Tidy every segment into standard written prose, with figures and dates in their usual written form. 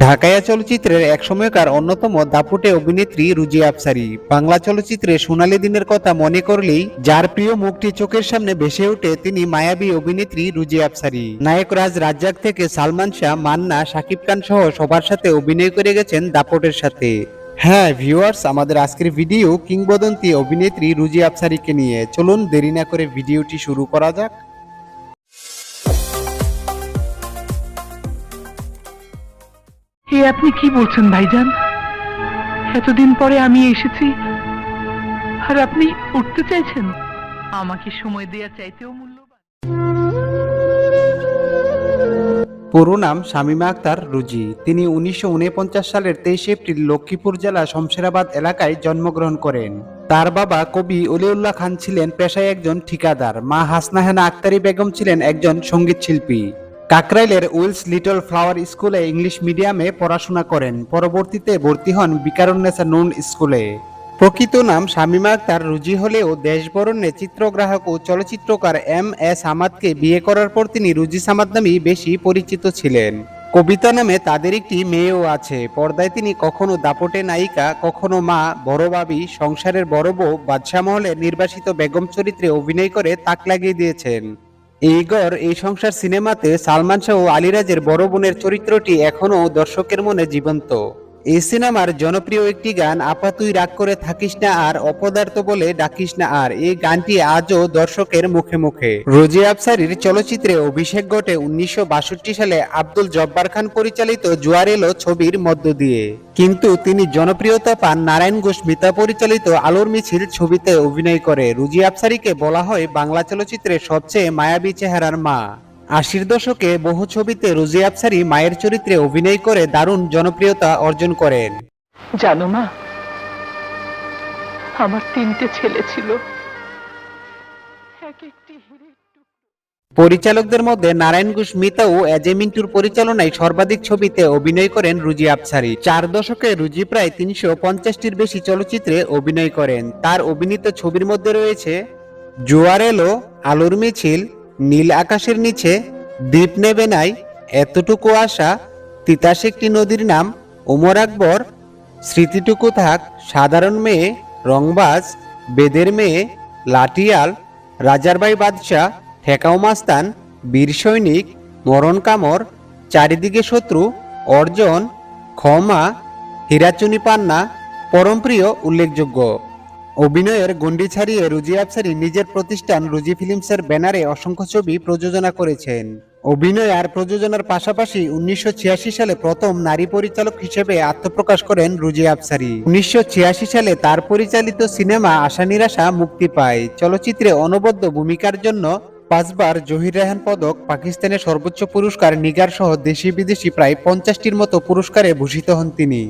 ঢাকাইয়া চলচ্চিত্রের এক সময়কার অন্যতম দাপুটে অভিনেত্রী রুজি আফসারী। বাংলা চলচ্চিত্রে সোনালী দিনের কথা মনে করলেই যার প্রিয় মুখটি চোখের সামনে ভেসে ওঠে তিনি মায়াবী অভিনেত্রী রুজি আফসারী। নায়ক রাজ রাজ্জাক থেকে সালমান শাহ, মান্না, শাকিব খান সহ সবার সাথে অভিনয় করে গেছেন দাপটের সাথে। হ্যাঁ ভিউয়ার্স, আমাদের আজকের ভিডিও কিংবদন্তি অভিনেত্রী রুজি আফসারীকে নিয়ে। চলুন দেরি না করে ভিডিওটি শুরু করা যাক। আপনি কি বলছেন ভাইজান? এতদিন পরে আমি এসেছি আর আপনি উঠতে চাইছেন? আমাকে সময় দেওয়ার চাইতেও মূল্যবান। পুরো নাম শামীমা আক্তার রুজি। তিনি 1949 সালের 23 এপ্রিল লক্ষ্মীপুর জেলা শমশেরাবাদ এলাকায় জন্মগ্রহণ করেন। তার বাবা কবি অলিউল্লাহ খান ছিলেন পেশায় একজন ঠিকাদার। মা হাসনাহেনা আক্তারি বেগম ছিলেন একজন সঙ্গীত শিল্পী। কাকরাইলের উইলস লিটল ফ্লাওয়ার স্কুলে ইংলিশ মিডিয়ামে পড়াশোনা করেন। পরবর্তীতে ভর্তি হন বিকারুন্নেসা নুন স্কুলে। প্রকৃত নাম শামীমা আক্তার রুজি হলেও দেশবরণ্যে চিত্রগ্রাহক ও চলচ্চিত্রকার এম.এ. সামাদকে বিয়ে করার পর তিনি রুজি সামাদ নামেই বেশি পরিচিত ছিলেন। কবিতা নামে তাদের একটি মেয়েও আছে। পর্দায় তিনি কখনো দাপটে নায়িকা, কখনো মা, বড় ভাবি, সংসারের বড় বউ, বাদশা মহলের নির্বাসিত বেগম চরিত্রে অভিনয় করে তাক লাগিয়ে দিয়েছেন। এই ঘর এই সংসার সিনেমাতে সালমান শাহ ও আলীরাজের বড় বোনের চরিত্রটি এখনও দর্শকের মনে জীবন্ত। এই সিনেমার জনপ্রিয় একটি গান আপা তুই রাগ করে থাকিস না আর অপদার্থ বলে ডাকিস না আর, এই গানটি আজও দর্শকের মুখে মুখে। রুজি আফসারীর চলচ্চিত্রে অভিষেক ঘটে 1962 সালে আব্দুল জব্বার খান পরিচালিত জোয়ার এলো ছবির মধ্য দিয়ে। কিন্তু তিনি জনপ্রিয়তা পান নারায়ণ ঘোষ মিতা পরিচালিত আলোর মিছিল ছবিতে অভিনয় করে। রুজি আফসারীকে বলা হয় বাংলা চলচ্চিত্রের সবচেয়ে মায়াবী চেহারার মা। 80-র দশকে বহু ছবিতে রুজি আফসারী মায়ের চরিত্রে অভিনয় করে দারুণ জনপ্রিয়তা অর্জন করেন। জানো মা, আমার 3টে ছেলে ছিল, এক একটি হীরের টুকরো। পরিচালকদের মধ্যে নারায়ণ ঘোষ মিতা ও এজে মিন্টুর পরিচালনায় সর্বাধিক ছবিতে অভিনয় করেন রুজি আফসারী। 4 দশকে রুজি প্রায় 350-টির বেশি চলচ্চিত্রে অভিনয় করেন। তার অভিনীত ছবির মধ্যে রয়েছে জোয়ার এলো, আলোর মিছিল, নীল আকাশের নিচে, দ্বীপ নেবে নাই, এতটুকু আশা, তিতাস একটি নদীর নাম, ওমর আকবর, স্মৃতিটুকু থাক, সাধারণ মেয়ে, রংবাজ, বেদের মেয়ে, লাঠিয়াল, রাজার ভাই বাদশাহ, ঠেকাও মাস্তান, বীর সৈনিক, মরণ কামর, চারিদিকে শত্রু, অর্জন, ক্ষমা, হীরাচুনি পান্না, পরমপ্রিয় উল্লেখযোগ্য। অভিনয়ের গণ্ডি ছাড়িয়ে রুজি আফসারী নিজের প্রতিষ্ঠান রুজি ফিল্মসের ব্যানারে অসংখ্য ছবি প্রযোজনা করেছেন। অভিনয় আর প্রযোজনার পাশাপাশি 1986 সালে প্রথম নারী পরিচালক হিসেবে আত্মপ্রকাশ করেন রুজি আফসারী। 1986 সালে তার পরিচালিত সিনেমা আশা নিরাশা মুক্তি পায়। চলচ্চিত্রে অনবদ্য ভূমিকার জন্য 5 বার জহির রায়হান পদক, পাকিস্তানের সর্বোচ্চ পুরস্কার নিগার সহ দেশি বিদেশি প্রায় 50-টির মতো পুরস্কারে ভূষিত হন তিনি।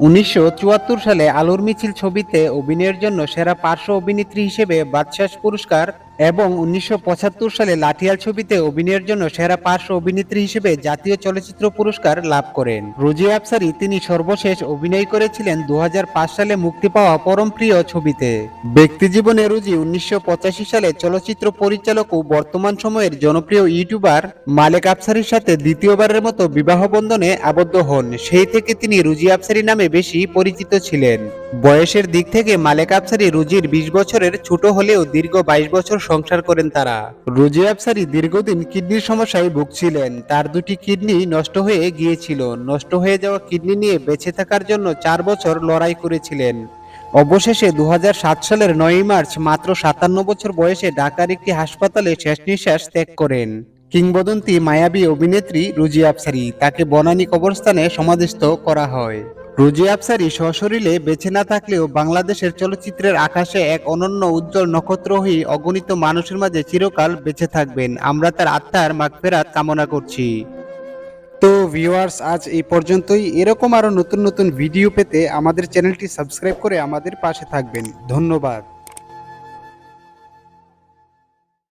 1974 সালে আলোর মিছিল ছবিতে অভিনয়ের জন্য সেরা পার্শ্ব অভিনেত্রী হিসেবে বাদশাহ পুরস্কার এবং 1975 সালে লাঠিয়াল ছবিতে অভিনয়ের জন্য সেরা পার্শ্ব অভিনেত্রী হিসেবে জাতীয় চলচ্চিত্র পুরস্কার লাভ করেন। রুজি আফসারী তিনি সর্বশেষ অভিনয় করেছিলেন 2005 সালে মুক্তি পাওয়া পরমপ্রিয় ছবিতে। ব্যক্তিজীবনে রুজি 1985 সালে চলচ্চিত্র পরিচালক ও বর্তমান সময়ের জনপ্রিয় ইউটিউবার মালেক আফসারীর সাথে দ্বিতীয়বারের মতো বিবাহ বন্ধনে আবদ্ধ হন। সেই থেকে তিনি রুজি আফসারী নামে বেশি পরিচিত ছিলেন। বয়সের দিক থেকে মালেক আফসারী রুজির 20 বছরের ছোট হলেও দীর্ঘ 22 বছর সংসার করেন তারা। রুজি আফসারী দীর্ঘদিন কিডনির সমস্যায় ভুগছিলেন। তার 2টি কিডনি নষ্ট হয়ে গিয়েছিল। নষ্ট হয়ে যাওয়া কিডনি নিয়ে বেঁচে থাকার জন্য 4 বছর লড়াই করেছিলেন। অবশেষে 2007 সালের 9 মার্চ মাত্র 57 বছর বয়সে ঢাকার একটি হাসপাতালে শেষ নিঃশ্বাস ত্যাগ করেন। কিংবদন্তি মায়াবী অভিনেত্রী রুজি আফসারী, তাকে বনানী কবরস্থানে সমাধিস্থ করা হয়। রুজি আফসারী সশরীরে বেঁচে না থাকলেও বাংলাদেশের চলচ্চিত্রের আকাশে এক অনন্য উজ্জ্বল নক্ষত্র হয়ে অগণিত মানুষের মাঝে চিরকাল বেঁচে থাকবেন। আমরা তার আত্মার মাগফিরাত কামনা করছি। তো ভিউয়ার্স, আজ এই পর্যন্তই। এরকম আরো নতুন নতুন ভিডিও পেতে আমাদের চ্যানেলটি সাবস্ক্রাইব করে আমাদের পাশে থাকবেন। ধন্যবাদ।